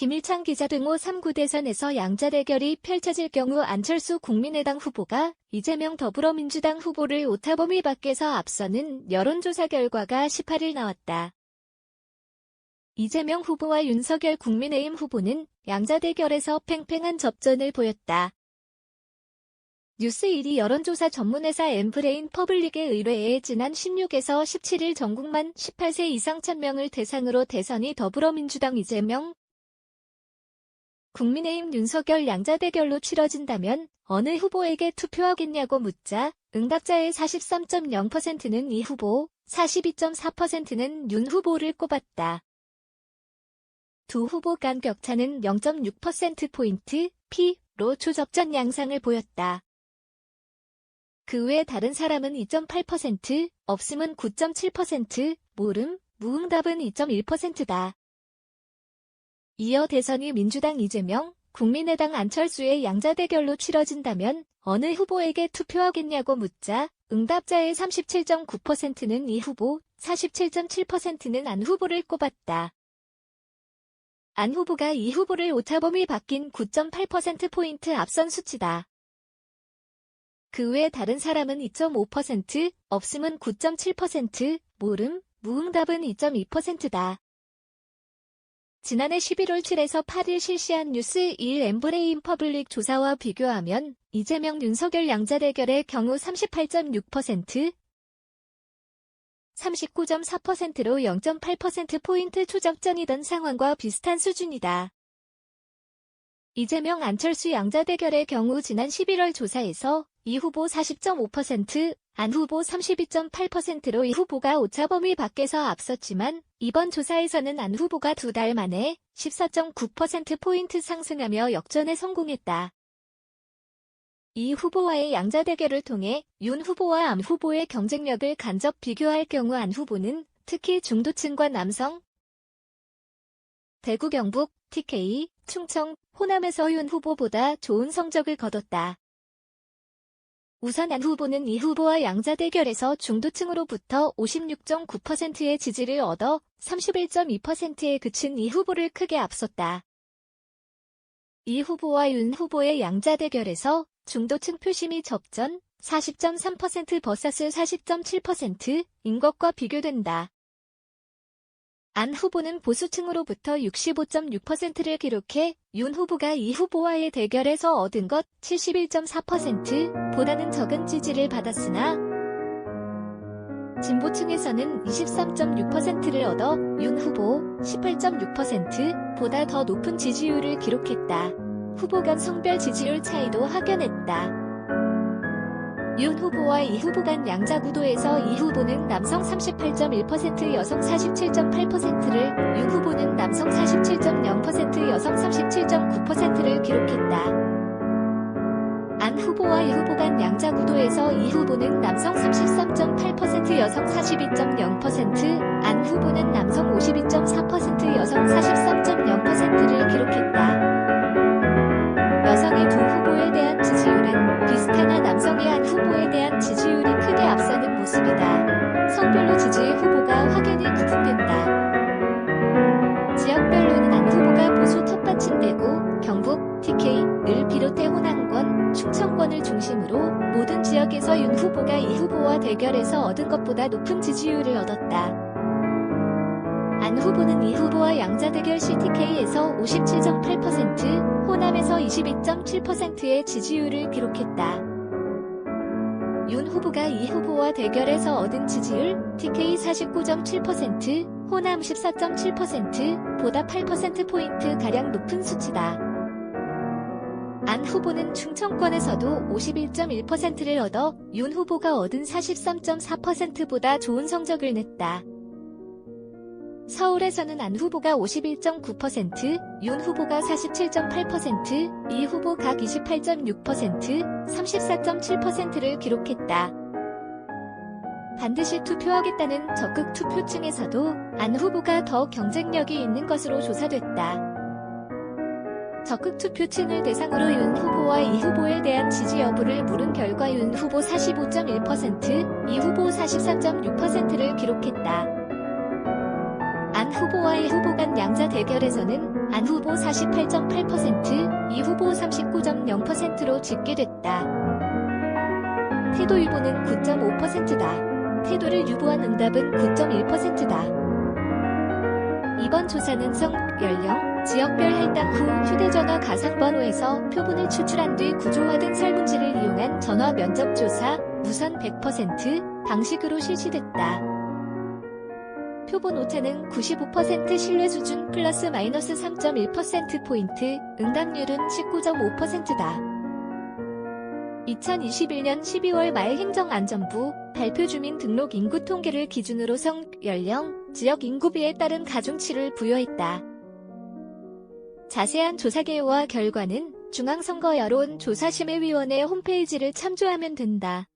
김일창 기자 등 호3구 대선에서 양자 대결이 펼쳐질 경우 안철수 국민의당 후보가 이재명 더불어민주당 후보를 오차범위 밖에서 앞서는 여론조사 결과가 18일 나왔다. 이재명 후보와 윤석열 국민의힘 후보는 양자 대결에서 팽팽한 접전을 보였다. 뉴스1이 여론조사 전문회사 엠브레인 퍼블릭에 의뢰해 지난 16에서 17일 전국만 18세 이상 1000명을 대상으로 대선이 더불어민주당 이재명, 국민의힘 윤석열 양자 대결로 치러진다면 어느 후보에게 투표하겠냐고 묻자 응답자의 43.0%는 이 후보, 42.4%는 윤 후보를 꼽았다. 두 후보 간 격차는 0.6%포인트, P로 초접전 양상을 보였다. 그 외 다른 사람은 2.8%, 없음은 9.7%, 모름, 무응답은 2.1%다. 이어 대선이 민주당 이재명, 국민의당 안철수의 양자 대결로 치러진다면 어느 후보에게 투표하겠냐고 묻자 응답자의 37.9%는 이 후보, 47.7%는 안 후보를 꼽았다. 안 후보가 이 후보를 오차범위 밖인 9.8%포인트 앞선 수치다. 그 외 다른 사람은 2.5%, 없음은 9.7%, 모름, 무응답은 2.2%다. 지난해 11월 7에서 8일 실시한 뉴스1 엠브레인 퍼블릭 조사와 비교하면 이재명 윤석열 양자 대결의 경우 38.6%, 39.4%로 0.8%포인트 초접전이던 상황과 비슷한 수준이다. 이재명 안철수 양자 대결의 경우 지난 11월 조사에서 이 후보 40.5%, 안 후보 32.8%로 이 후보가 오차범위 밖에서 앞섰지만 이번 조사에서는 안 후보가 2달 만에 14.9%포인트 상승하며 역전에 성공했다. 이 후보와의 양자 대결을 통해 윤 후보와 안 후보의 경쟁력을 간접 비교할 경우 안 후보는 특히 중도층과 남성, 대구 경북, TK, 충청, 호남에서 윤 후보보다 좋은 성적을 거뒀다. 우선 안 후보는 이 후보와 양자 대결에서 중도층으로부터 56.9%의 지지를 얻어 31.2%에 그친 이 후보를 크게 앞섰다. 이 후보와 윤 후보의 양자 대결에서 중도층 표심이 접전 40.3% vs 40.7%인 것과 비교된다. 안 후보는 보수층으로부터 65.6%를 기록해 윤 후보가 이 후보와의 대결에서 얻은 것 71.4%보다는 적은 지지를 받았으나 진보층에서는 23.6%를 얻어 윤 후보 18.6%보다 더 높은 지지율을 기록했다. 후보 간 성별 지지율 차이도 확연했다. 윤 후보와 이 후보 간 양자 구도에서 이 후보는 남성 38.1%, 여성 47.8%를, 윤 후보는 남성 47.0%, 여성 37.9%를 기록했다. 안 후보와 이 후보 간 양자 구도에서 이 후보는 남성 33.8%, 여성 42.0%, 안 후보는 남성 52.4%, 여성 43.0%를 기록했다. 여성의 두 후보에 대한 지지율은 비슷하나 남성의 안 후보에 대한 지지율이 크게 앞서는 모습이다. 성별로 지지의 후보가 확연히 구분된다. 지역별로는 안 후보가 보수 텃밭인 대구, 경북, TK를 비롯해 호남권, 충청권을 중심으로 모든 지역에서 윤 후보가 이 후보와 대결에서 얻은 것보다 높은 지지율을 얻었다. 안 후보는 이 후보와 양자 대결 시 TK에서 57.8%, 호남에서 22.7%의 지지율을 기록했다. 윤 후보가 이 후보와 대결에서 얻은 지지율 TK 49.7%, 호남 14.7%보다 8%포인트가량 높은 수치다. 안 후보는 충청권에서도 51.1%를 얻어 윤 후보가 얻은 43.4%보다 좋은 성적을 냈다. 서울에서는 안 후보가 51.9%, 윤 후보가 47.8%, 이 후보 각 28.6%, 34.7%를 기록했다. 반드시 투표하겠다는 적극 투표층에서도 안 후보가 더 경쟁력이 있는 것으로 조사됐다. 적극 투표층을 대상으로 윤 후보와 이 후보에 대한 지지 여부를 물은 결과 윤 후보 45.1%, 이 후보 44.6%를 기록했다. 안 후보와의 후보 간 양자 대결에서는 안 후보 48.8%, 이 후보 39.0%로 집계됐다. 태도 유보는 9.5%다. 태도를 유보한 응답은 9.1%다. 이번 조사는 성, 연령, 지역별 할당 후 휴대전화 가상번호에서 표본을 추출한 뒤 구조화된 설문지를 이용한 전화 면접 조사, 무선 100% 방식으로 실시됐다. 표본 오차는 95% 신뢰 수준 플러스 마이너스 3.1%포인트, 응답률은 19.5%다. 2021년 12월 말 행정안전부 발표 주민등록 인구 통계를 기준으로 성, 연령, 지역 인구비에 따른 가중치를 부여했다. 자세한 조사 개요와 결과는 중앙선거여론조사심의위원회 홈페이지를 참조하면 된다.